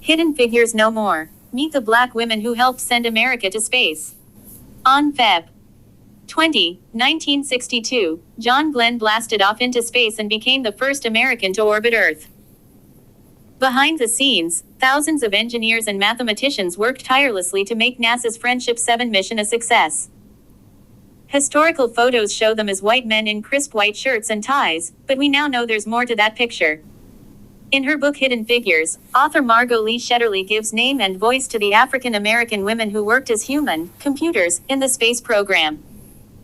Hidden Figures No More. Meet the black women who helped send America to space. On Feb. 20, 1962, John Glenn blasted off into space and became the first American to orbit Earth. Behind the scenes, thousands of engineers and mathematicians worked tirelessly to make NASA's Friendship 7 mission a success. Historical photos show them as white men in crisp white shirts and ties, but we now know there's more to that picture. In her book Hidden Figures, author Margot Lee Shetterly gives name and voice to the African American women who worked as human computers in the space program.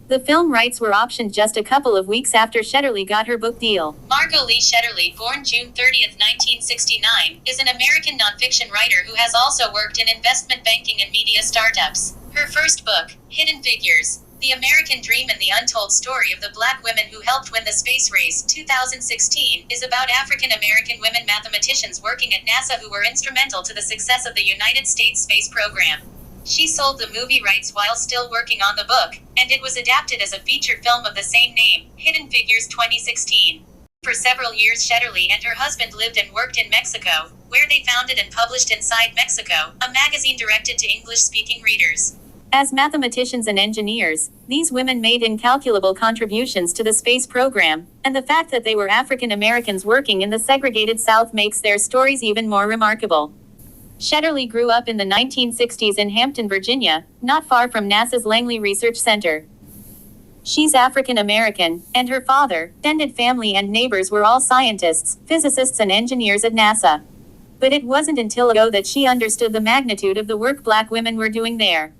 The film rights were optioned just a couple of weeks after Shetterly got her book deal. Margot Lee Shetterly, born June 30, 1969, is an American nonfiction writer who has also worked in investment banking and media startups. Her first book, Hidden Figures: The American Dream and the Untold Story of the Black Women Who Helped Win the Space Race, 2016, is about African American women mathematicians working at NASA who were instrumental to the success of the United States space program. She sold the movie rights while still working on the book, and it was adapted as a feature film of the same name, Hidden Figures 2016. For several years Shetterly and her husband lived and worked in Mexico, where they founded and published Inside Mexico, a magazine directed to English-speaking readers. As mathematicians and engineers, these women made incalculable contributions to the space program, and the fact that they were African Americans working in the segregated South makes their stories even more remarkable. Shetterly grew up in the 1960s in Hampton, Virginia, not far from NASA's Langley Research Center. She's African American, and her father, extended family and neighbors were all scientists, physicists and engineers at NASA. But it wasn't until ago that she understood the magnitude of the work black women were doing there.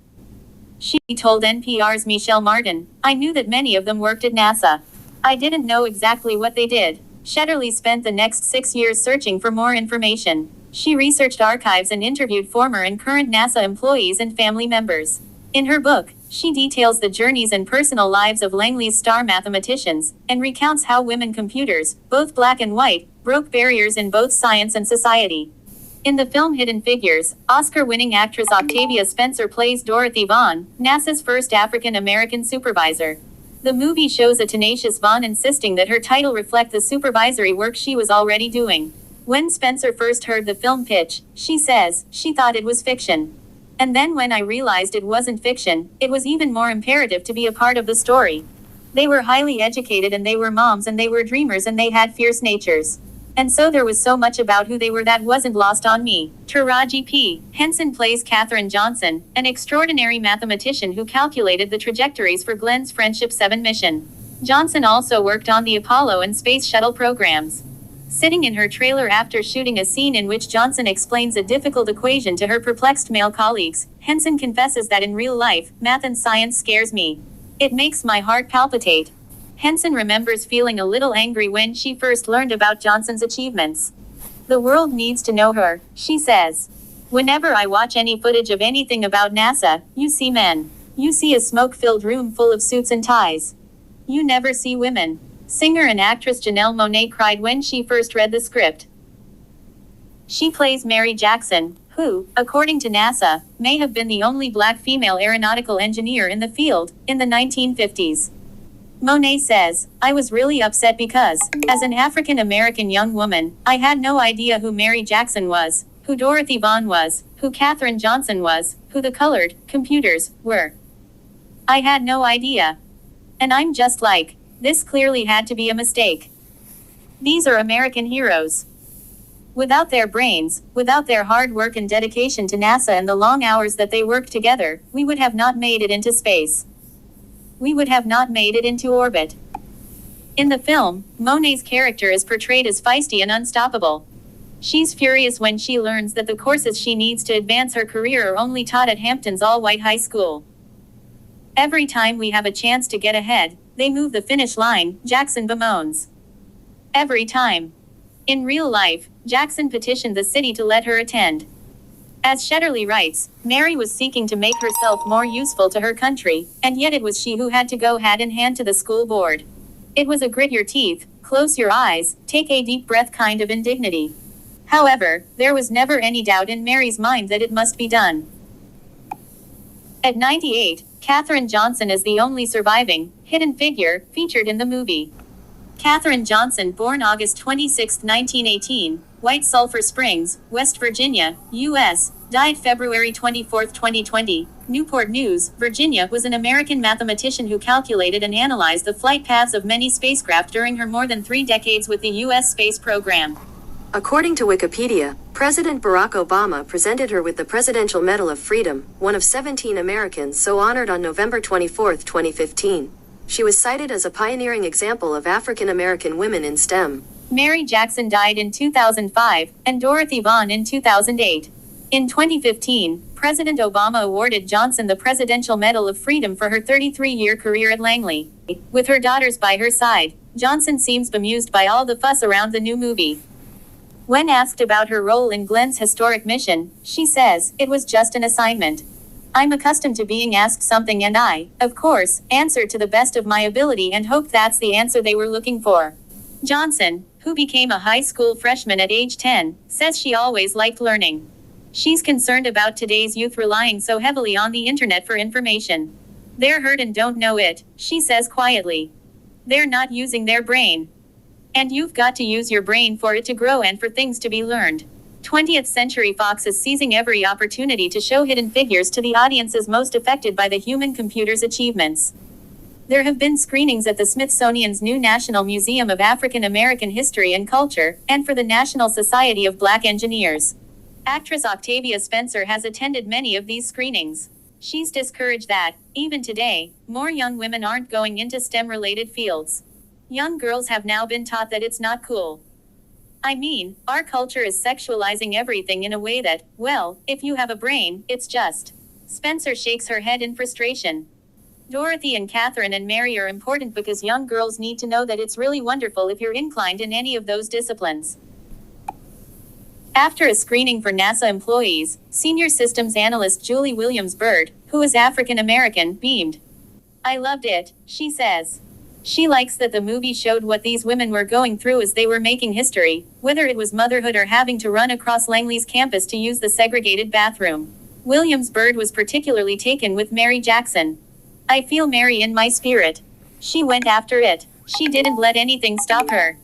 She told NPR's Michelle Martin, "I knew that many of them worked at NASA. I didn't know exactly what they did." Shetterly spent the next 6 years searching for more information. She researched archives and interviewed former and current NASA employees and family members. In her book, she details the journeys and personal lives of Langley's star mathematicians, and recounts how women computers, both black and white, broke barriers in both science and society. In the film Hidden Figures, Oscar-winning actress Octavia Spencer plays Dorothy Vaughan, NASA's first African-American supervisor. The movie shows a tenacious Vaughan insisting that her title reflect the supervisory work she was already doing. When Spencer first heard the film pitch, she says, she thought it was fiction. And then when I realized it wasn't fiction, it was even more imperative to be a part of the story. They were highly educated and they were moms and they were dreamers and they had fierce natures. And so there was so much about who they were that wasn't lost on me. Taraji P. Henson plays Katherine Johnson, an extraordinary mathematician who calculated the trajectories for Glenn's Friendship 7 mission. Johnson also worked on the Apollo and Space Shuttle programs. Sitting in her trailer after shooting a scene in which Johnson explains a difficult equation to her perplexed male colleagues, Henson confesses that in real life, math and science scares me. It makes my heart palpitate. Henson remembers feeling a little angry when she first learned about Johnson's achievements. The world needs to know her, she says. Whenever I watch any footage of anything about NASA, you see men. You see a smoke-filled room full of suits and ties. You never see women. Singer and actress Janelle Monáe cried when she first read the script. She plays Mary Jackson, who, according to NASA, may have been the only black female aeronautical engineer in the field, in the 1950s. Monáe says, "I was really upset because, as an African American young woman, I had no idea who Mary Jackson was, who Dorothy Vaughan was, who Katherine Johnson was, who the colored computers were. I had no idea. And I'm just like, this clearly had to be a mistake. These are American heroes. Without their brains, without their hard work and dedication to NASA and the long hours that they worked together, we would have not made it into space. We would have not made it into orbit." In the film, Monáe's character is portrayed as feisty and unstoppable. She's furious when she learns that the courses she needs to advance her career are only taught at Hampton's all-white high school. "Every time we have a chance to get ahead, they move the finish line," Jackson bemoans. Every time. In real life, Jackson petitioned the city to let her attend. As Shetterly writes, Mary was seeking to make herself more useful to her country, and yet it was she who had to go hand in hand to the school board. It was a grit your teeth, close your eyes, take a deep breath kind of indignity. However, there was never any doubt in Mary's mind that it must be done. At 98, Katherine Johnson is the only surviving, hidden figure, featured in the movie. Katherine Johnson, born August 26, 1918, White Sulphur Springs, West Virginia, U.S., died February 24, 2020. Newport News, Virginia, was an American mathematician who calculated and analyzed the flight paths of many spacecraft during her more than 3 decades with the U.S. space program. According to Wikipedia, President Barack Obama presented her with the Presidential Medal of Freedom, one of 17 Americans so honored on November 24, 2015. She was cited as a pioneering example of African American women in STEM. Mary Jackson died in 2005, and Dorothy Vaughan in 2008. In 2015, President Obama awarded Johnson the Presidential Medal of Freedom for her 33-year career at Langley. With her daughters by her side, Johnson seems bemused by all the fuss around the new movie. When asked about her role in Glenn's historic mission, she says, "It was just an assignment. I'm accustomed to being asked something and I, of course, answered to the best of my ability and hoped that's the answer they were looking for." Johnson, who became a high school freshman at age 10, says she always liked learning. She's concerned about today's youth relying so heavily on the internet for information. They're hurt and don't know it, she says quietly. They're not using their brain. And you've got to use your brain for it to grow and for things to be learned. 20th Century Fox is seizing every opportunity to show Hidden Figures to the audiences most affected by the human computer's achievements. There have been screenings at the Smithsonian's new National Museum of African American History and Culture, and for the National Society of Black Engineers. Actress Octavia Spencer has attended many of these screenings. She's discouraged that, even today, more young women aren't going into STEM-related fields. Young girls have now been taught that it's not cool. I mean, our culture is sexualizing everything in a way that, well, if you have a brain, it's just. Spencer shakes her head in frustration. Dorothy and Catherine and Mary are important because young girls need to know that it's really wonderful if you're inclined in any of those disciplines. After a screening for NASA employees, senior systems analyst Julie Williams-Byrd, who is African American, beamed. "I loved it," she says. She likes that the movie showed what these women were going through as they were making history, whether it was motherhood or having to run across Langley's campus to use the segregated bathroom. Williams-Byrd was particularly taken with Mary Jackson. "I feel Mary in my spirit. She went after it. She didn't let anything stop her.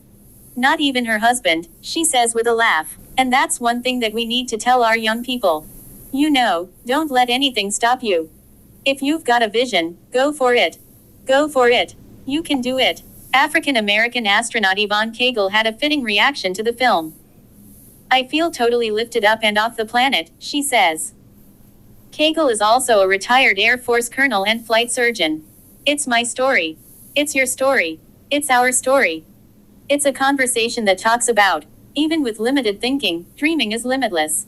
Not even her husband," she says with a laugh. And that's one thing that we need to tell our young people. You know, don't let anything stop you. If you've got a vision, go for it. Go for it. You can do it. African American astronaut Yvonne Cagle had a fitting reaction to the film. "I feel totally lifted up and off the planet," she says. Cagle is also a retired Air Force colonel and flight surgeon. "It's my story. It's your story. It's our story. It's a conversation that talks about, even with limited thinking, dreaming is limitless."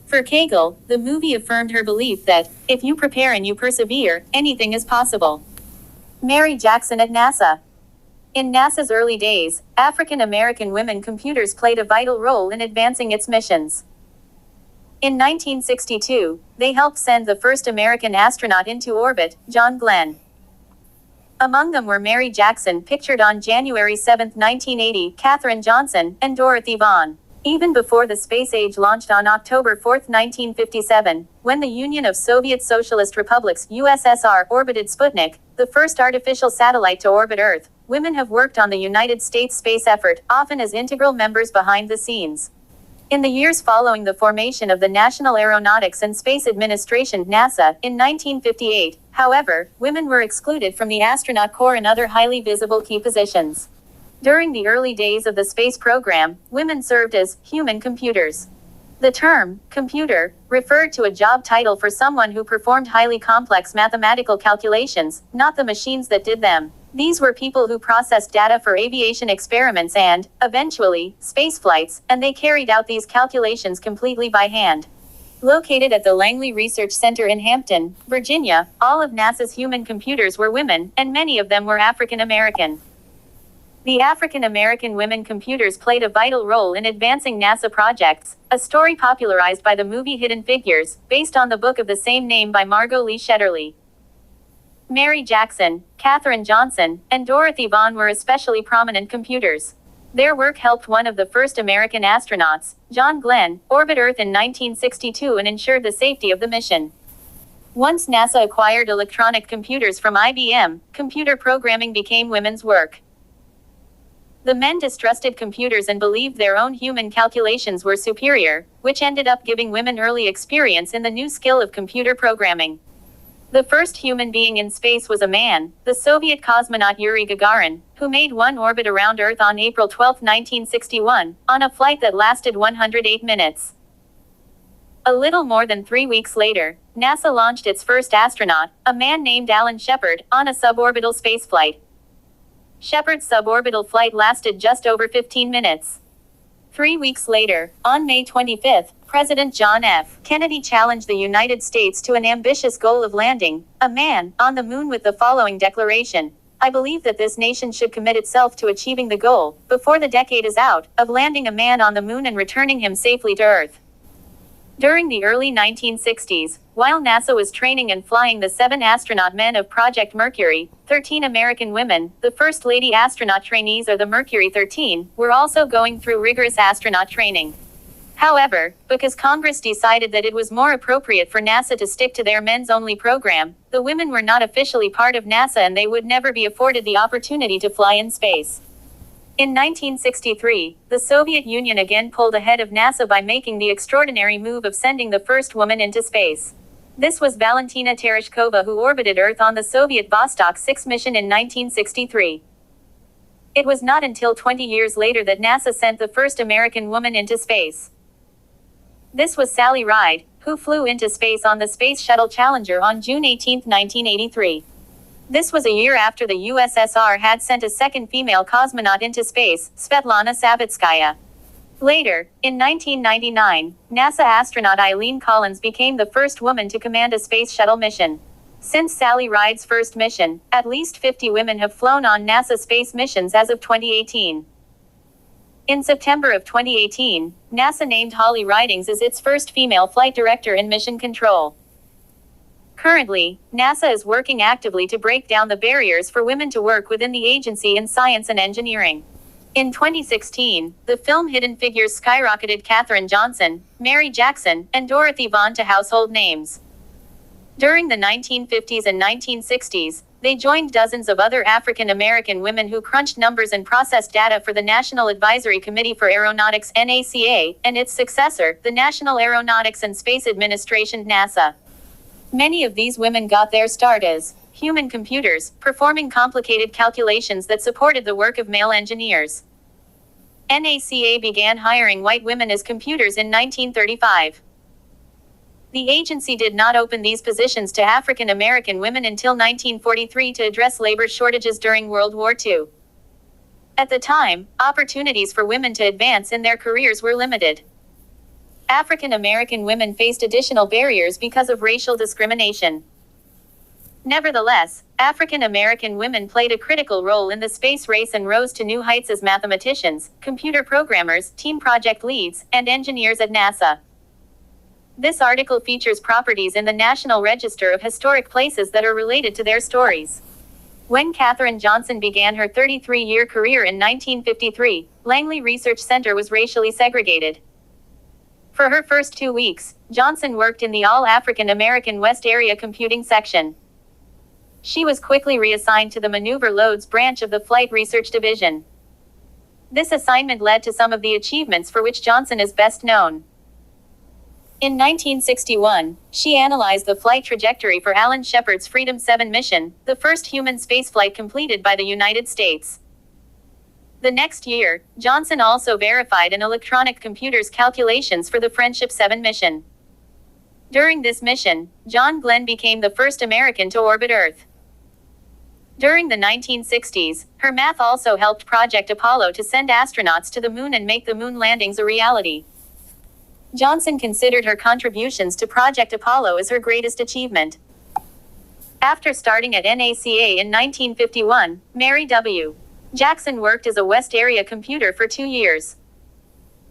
For Cagle, the movie affirmed her belief that, if you prepare and you persevere, anything is possible. Mary Jackson at NASA. In NASA's early days, African American women computers played a vital role in advancing its missions. In 1962, they helped send the first American astronaut into orbit, John Glenn. Among them were Mary Jackson, pictured on January 7, 1980, Katherine Johnson, and Dorothy Vaughan. Even before the space age launched on October 4, 1957, when the Union of Soviet Socialist Republics (USSR) orbited Sputnik, the first artificial satellite to orbit Earth, women have worked on the United States space effort, often as integral members behind the scenes. In the years following the formation of the National Aeronautics and Space Administration (NASA) in 1958, however, women were excluded from the astronaut corps and other highly visible key positions. During the early days of the space program, women served as human computers. The term computer referred to a job title for someone who performed highly complex mathematical calculations, not the machines that did them. These were people who processed data for aviation experiments and, eventually, space flights, and they carried out these calculations completely by hand. Located at the Langley Research Center in Hampton, Virginia, all of NASA's human computers were women, and many of them were African American. The African American women computers played a vital role in advancing NASA projects, a story popularized by the movie Hidden Figures, based on the book of the same name by Margot Lee Shetterly. Mary Jackson, Katherine Johnson, and Dorothy Vaughan were especially prominent computers. Their work helped one of the first American astronauts, John Glenn, orbit Earth in 1962 and ensured the safety of the mission. Once NASA acquired electronic computers from IBM, computer programming became women's work. The men distrusted computers and believed their own human calculations were superior, which ended up giving women early experience in the new skill of computer programming. The first human being in space was a man, the Soviet cosmonaut Yuri Gagarin, who made one orbit around Earth on April 12, 1961, on a flight that lasted 108 minutes. A little more than 3 weeks later, NASA launched its first astronaut, a man named Alan Shepard, on a suborbital spaceflight. Shepard's suborbital flight lasted just over 15 minutes. 3 weeks later, on May 25, President John F. Kennedy challenged the United States to an ambitious goal of landing a man on the moon with the following declaration: "I believe that this nation should commit itself to achieving the goal, before the decade is out, of landing a man on the moon and returning him safely to Earth." During the early 1960s, while NASA was training and flying the 7 astronaut men of Project Mercury, 13 American women, the First Lady astronaut trainees or the Mercury 13, were also going through rigorous astronaut training. However, because Congress decided that it was more appropriate for NASA to stick to their men's-only program, the women were not officially part of NASA and they would never be afforded the opportunity to fly in space. In 1963, the Soviet Union again pulled ahead of NASA by making the extraordinary move of sending the first woman into space. This was Valentina Tereshkova, who orbited Earth on the Soviet Vostok 6 mission in 1963. It was not until 20 years later that NASA sent the first American woman into space. This was Sally Ride, who flew into space on the Space Shuttle Challenger on June 18, 1983. This was a year after the USSR had sent a second female cosmonaut into space, Svetlana Savitskaya. Later, in 1999, NASA astronaut Eileen Collins became the first woman to command a space shuttle mission. Since Sally Ride's first mission, at least 50 women have flown on NASA space missions as of 2018. In September of 2018, NASA named Holly Ridings as its first female flight director in mission control. Currently, NASA is working actively to break down the barriers for women to work within the agency in science and engineering. In 2016, the film Hidden Figures skyrocketed Katherine Johnson, Mary Jackson, and Dorothy Vaughan to household names. During the 1950s and 1960s, they joined dozens of other African American women who crunched numbers and processed data for the National Advisory Committee for Aeronautics (NACA) and its successor, the National Aeronautics and Space Administration (NASA). Many of these women got their start as human computers, performing complicated calculations that supported the work of male engineers. NACA began hiring white women as computers in 1935. The agency did not open these positions to African American women until 1943 to address labor shortages during World War II. At the time, opportunities for women to advance in their careers were limited. African American women faced additional barriers because of racial discrimination. Nevertheless, African American women played a critical role in the space race and rose to new heights as mathematicians, computer programmers, team project leads, and engineers at NASA. This article features properties in the National Register of Historic Places that are related to their stories. When Katherine Johnson began her 33-year career in 1953, Langley Research Center was racially segregated. For her first 2 weeks, Johnson worked in the all-African American West Area Computing section. She was quickly reassigned to the Maneuver Loads branch of the Flight Research Division. This assignment led to some of the achievements for which Johnson is best known. In 1961, she analyzed the flight trajectory for Alan Shepard's Freedom 7 mission, the first human spaceflight completed by the United States. The next year, Johnson also verified an electronic computer's calculations for the Friendship 7 mission. During this mission, John Glenn became the first American to orbit Earth. During the 1960s, her math also helped Project Apollo to send astronauts to the moon and make the moon landings a reality. Johnson considered her contributions to Project Apollo as her greatest achievement. After starting at NACA in 1951, Mary W. Jackson worked as a West Area computer for 2 years.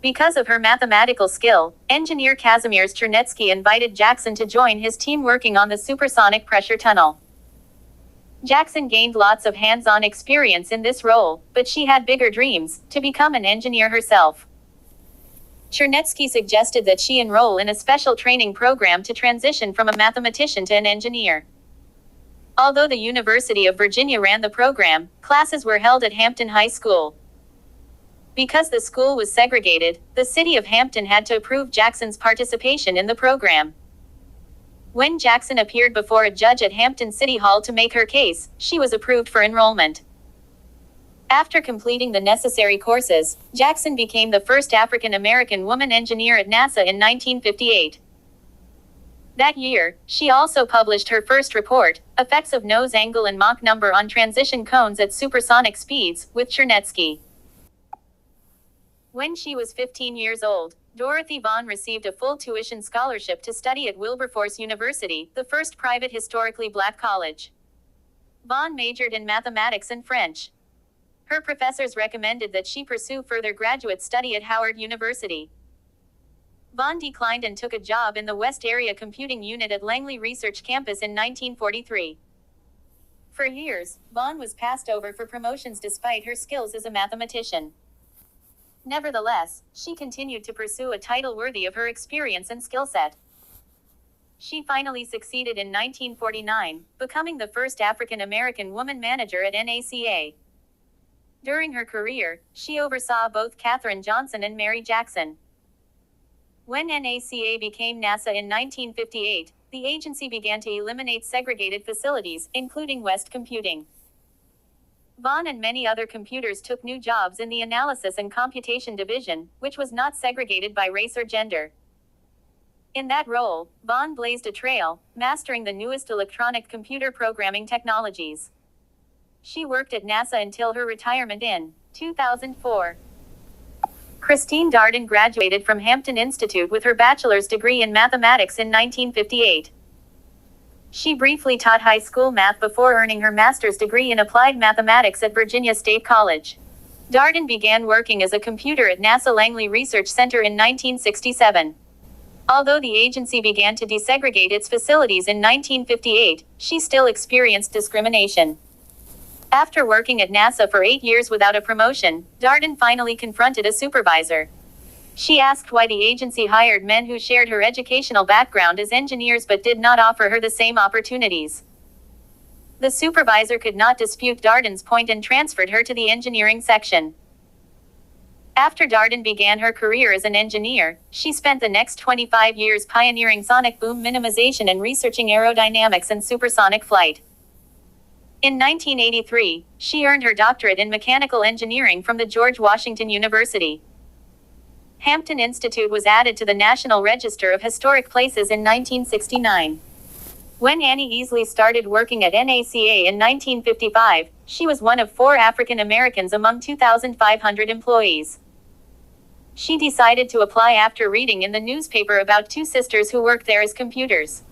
Because of her mathematical skill, engineer Kazimierz Chernetsky invited Jackson to join his team working on the supersonic pressure tunnel. Jackson gained lots of hands-on experience in this role, but she had bigger dreams, to become an engineer herself. Chernetsky suggested that she enroll in a special training program to transition from a mathematician to an engineer. Although the University of Virginia ran the program, classes were held at Hampton High School. Because the school was segregated, the city of Hampton had to approve Jackson's participation in the program. When Jackson appeared before a judge at Hampton City Hall to make her case, she was approved for enrollment. After completing the necessary courses, Jackson became the first African American woman engineer at NASA in 1958. That year, she also published her first report, Effects of Nose Angle and Mach Number on Transition Cones at Supersonic Speeds, with Chernetsky. When she was 15 years old, Dorothy Vaughan received a full tuition scholarship to study at Wilberforce University, the first private historically black college. Vaughan majored in mathematics and French. Her professors recommended that she pursue further graduate study at Howard University. Vaughan declined and took a job in the West Area Computing Unit at Langley Research Campus in 1943. For years, Vaughan was passed over for promotions despite her skills as a mathematician. Nevertheless, she continued to pursue a title worthy of her experience and skill set. She finally succeeded in 1949, becoming the first African American woman manager at NACA. During her career, she oversaw both Katherine Johnson and Mary Jackson. When NACA became NASA in 1958, the agency began to eliminate segregated facilities, including West Computing. Vaughan and many other computers took new jobs in the Analysis and Computation Division, which was not segregated by race or gender. In that role, Vaughan blazed a trail, mastering the newest electronic computer programming technologies. She worked at NASA until her retirement in 2004. Christine Darden graduated from Hampton Institute with her bachelor's degree in mathematics in 1958. She briefly taught high school math before earning her master's degree in applied mathematics at Virginia State College. Darden began working as a computer at NASA Langley Research Center in 1967. Although the agency began to desegregate its facilities in 1958, she still experienced discrimination. After working at NASA for 8 years without a promotion, Darden finally confronted a supervisor. She asked why the agency hired men who shared her educational background as engineers but did not offer her the same opportunities. The supervisor could not dispute Darden's point and transferred her to the engineering section. After Darden began her career as an engineer, she spent the next 25 years pioneering sonic boom minimization and researching aerodynamics and supersonic flight. In 1983, she earned her doctorate in mechanical engineering from the George Washington University. Hampton Institute was added to the National Register of Historic Places in 1969. When Annie Easley started working at NACA in 1955, she was one of 4 African Americans among 2,500 employees. She decided to apply after reading in the newspaper about 2 sisters who worked there as computers.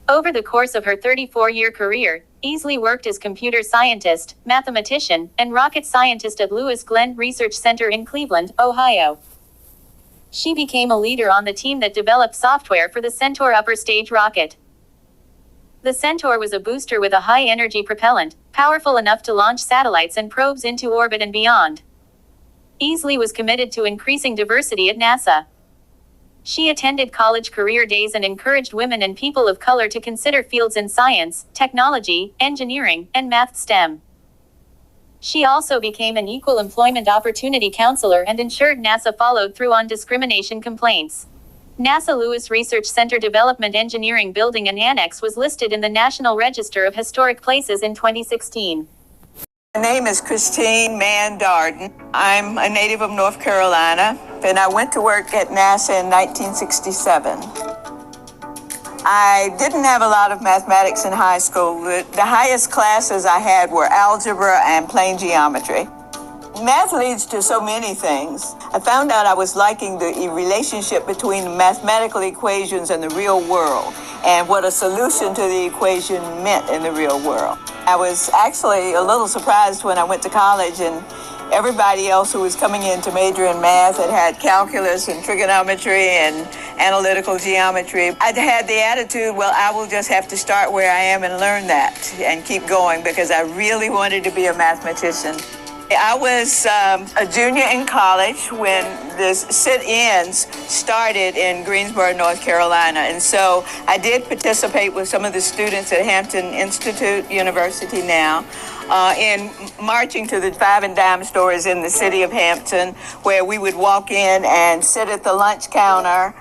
Over the course of her 34-year career, Easley worked as computer scientist, mathematician, and rocket scientist at Lewis Glenn Research Center in Cleveland, Ohio. She became a leader on the team that developed software for the Centaur upper stage rocket. The Centaur was a booster with a high-energy propellant, powerful enough to launch satellites and probes into orbit and beyond. Easley was committed to increasing diversity at NASA. She attended college career days and encouraged women and people of color to consider fields in science, technology, engineering, and math STEM. She also became an equal employment opportunity counselor and ensured NASA followed through on discrimination complaints. NASA Lewis Research Center Development Engineering Building and Annex was listed in the National Register of Historic Places in 2016. My name is Christine Mann Darden. I'm a native of North Carolina, and I went to work at NASA in 1967. I didn't have a lot of mathematics in high school. The highest classes I had were algebra and plane geometry. Math leads to so many things. I found out I was liking the relationship between mathematical equations and the real world, and what a solution to the equation meant in the real world. I was actually a little surprised when I went to college and everybody else who was coming in to major in math had calculus and trigonometry and analytical geometry. I'd had the attitude, well, I will just have to start where I am and learn that and keep going, because I really wanted to be a mathematician. I was a junior in college when the sit-ins started in Greensboro, North Carolina. And so I did participate with some of the students at Hampton Institute University now in marching to the five and dime stores in the city of Hampton, where we would walk in and sit at the lunch counter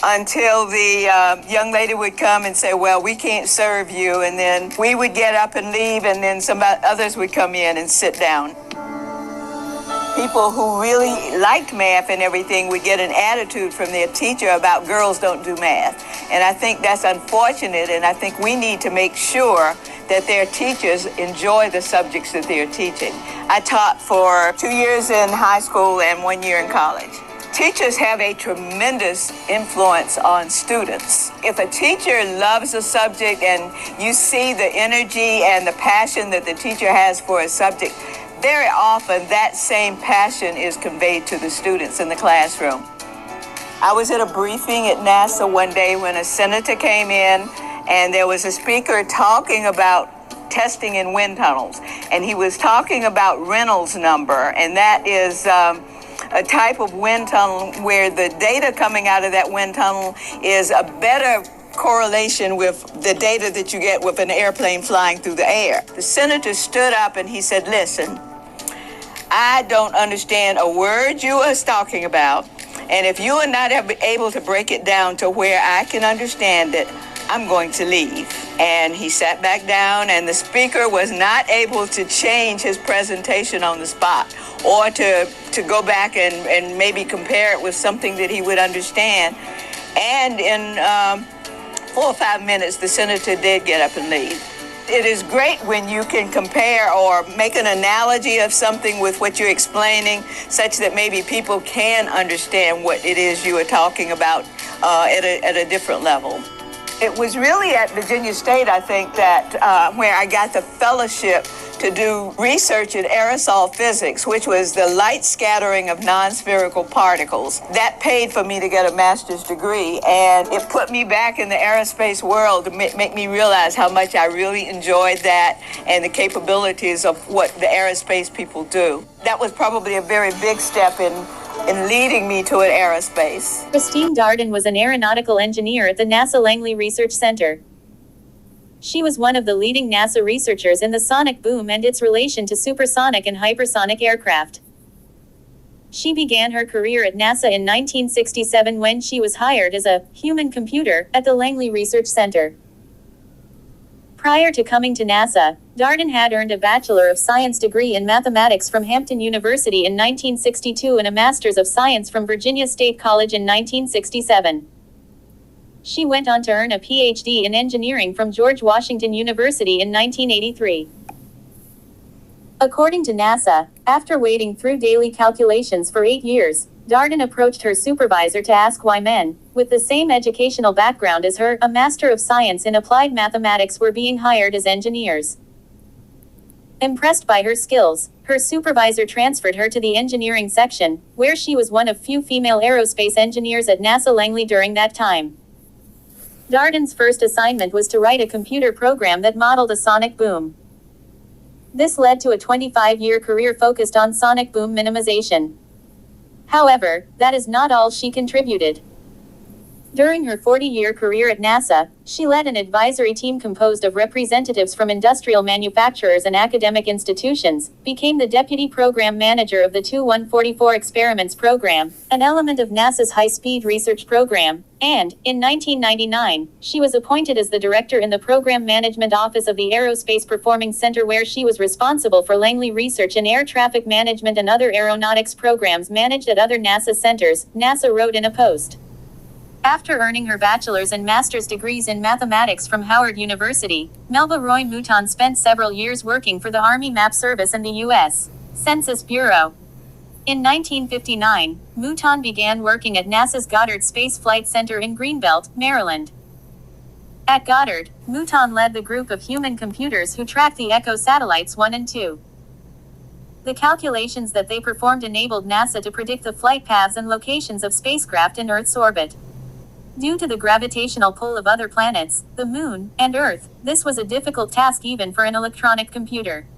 until the young lady would come and say, well, we can't serve you. And then we would get up and leave, and then others would come in and sit down. People who really liked math and everything would get an attitude from their teacher about girls don't do math. And I think that's unfortunate, and I think we need to make sure that their teachers enjoy the subjects that they're teaching. I taught for 2 years in high school and 1 year in college. Teachers have a tremendous influence on students. If a teacher loves a subject and you see the energy and the passion that the teacher has for a subject, very often that same passion is conveyed to the students in the classroom. I was at a briefing at NASA one day when a senator came in, and there was a speaker talking about testing in wind tunnels. And he was talking about Reynolds number, and that is a type of wind tunnel where the data coming out of that wind tunnel is a better correlation with the data that you get with an airplane flying through the air. The senator stood up and he said, listen, I don't understand a word you are talking about, and if you are not able to break it down to where I can understand it, I'm going to leave. And he sat back down, and the speaker was not able to change his presentation on the spot or to go back and maybe compare it with something that he would understand. And in 4 or 5 minutes, the senator did get up and leave. It is great when you can compare or make an analogy of something with what you're explaining, such that maybe people can understand what it is you are talking about at a different level. It was really at Virginia State, I think, that where I got the fellowship to do research in aerosol physics, which was the light scattering of non-spherical particles. That paid for me to get a master's degree, and it put me back in the aerospace world to make me realize how much I really enjoyed that and the capabilities of what the aerospace people do. That was probably a very big step in leading me to an aerospace. Christine Darden was an aeronautical engineer at the NASA Langley Research Center. She was one of the leading NASA researchers in the sonic boom and its relation to supersonic and hypersonic aircraft. She began her career at NASA in 1967 when she was hired as a human computer at the Langley Research Center. Prior to coming to NASA, Darden had earned a Bachelor of Science degree in mathematics from Hampton University in 1962 and a Master's of Science from Virginia State College in 1967. She went on to earn a PhD in engineering from George Washington University in 1983. According to NASA, after wading through daily calculations for 8 years, Darden approached her supervisor to ask why men, with the same educational background as her, a Master of Science in Applied Mathematics, were being hired as engineers. Impressed by her skills, her supervisor transferred her to the engineering section, where she was one of few female aerospace engineers at NASA Langley during that time. Darden's first assignment was to write a computer program that modeled a sonic boom. This led to a 25-year career focused on sonic boom minimization. However, that is not all she contributed. During her 40-year career at NASA, she led an advisory team composed of representatives from industrial manufacturers and academic institutions, became the deputy program manager of the 2144 Experiments Program, an element of NASA's high-speed research program, and, in 1999, she was appointed as the director in the Program Management Office of the Aerospace Performance Center, where she was responsible for Langley research in air traffic management and other aeronautics programs managed at other NASA centers, NASA wrote in a post. After earning her bachelor's and master's degrees in mathematics from Howard University, Melba Roy Mouton spent several years working for the Army Map Service and the U.S. Census Bureau. In 1959, Mouton began working at NASA's Goddard Space Flight Center in Greenbelt, Maryland. At Goddard, Mouton led the group of human computers who tracked the ECHO satellites 1 and 2. The calculations that they performed enabled NASA to predict the flight paths and locations of spacecraft in Earth's orbit. Due to the gravitational pull of other planets, the Moon, and Earth, this was a difficult task even for an electronic computer.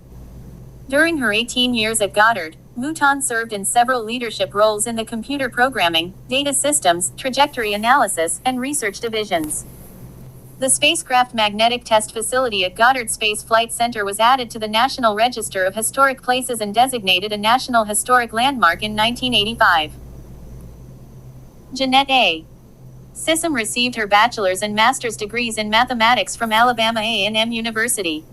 During her 18 years at Goddard, Mouton served in several leadership roles in the computer programming, data systems, trajectory analysis, and research divisions. The spacecraft magnetic test facility at Goddard Space Flight Center was added to the National Register of Historic Places and designated a National Historic Landmark in 1985. Jeanette A. Sissom received her bachelor's and master's degrees in mathematics from Alabama A&M University.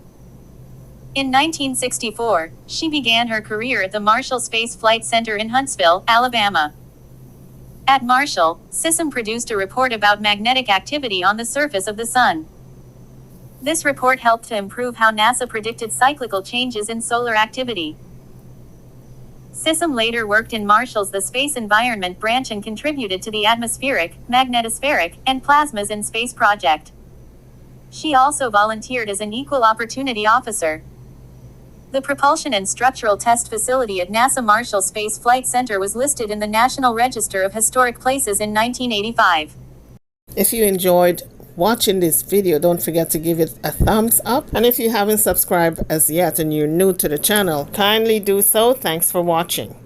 In 1964, she began her career at the Marshall Space Flight Center in Huntsville, Alabama. At Marshall, Sissom produced a report about magnetic activity on the surface of the Sun. This report helped to improve how NASA predicted cyclical changes in solar activity. Sissom later worked in Marshall's The Space Environment branch and contributed to the atmospheric, magnetospheric, and plasmas in space project. She also volunteered as an equal opportunity officer. The propulsion and structural test facility at NASA Marshall Space Flight Center was listed in the National Register of Historic Places in 1985. If you enjoyed watching this video, don't forget to give it a thumbs up. And if you haven't subscribed as yet and you're new to the channel, kindly do so. Thanks for watching.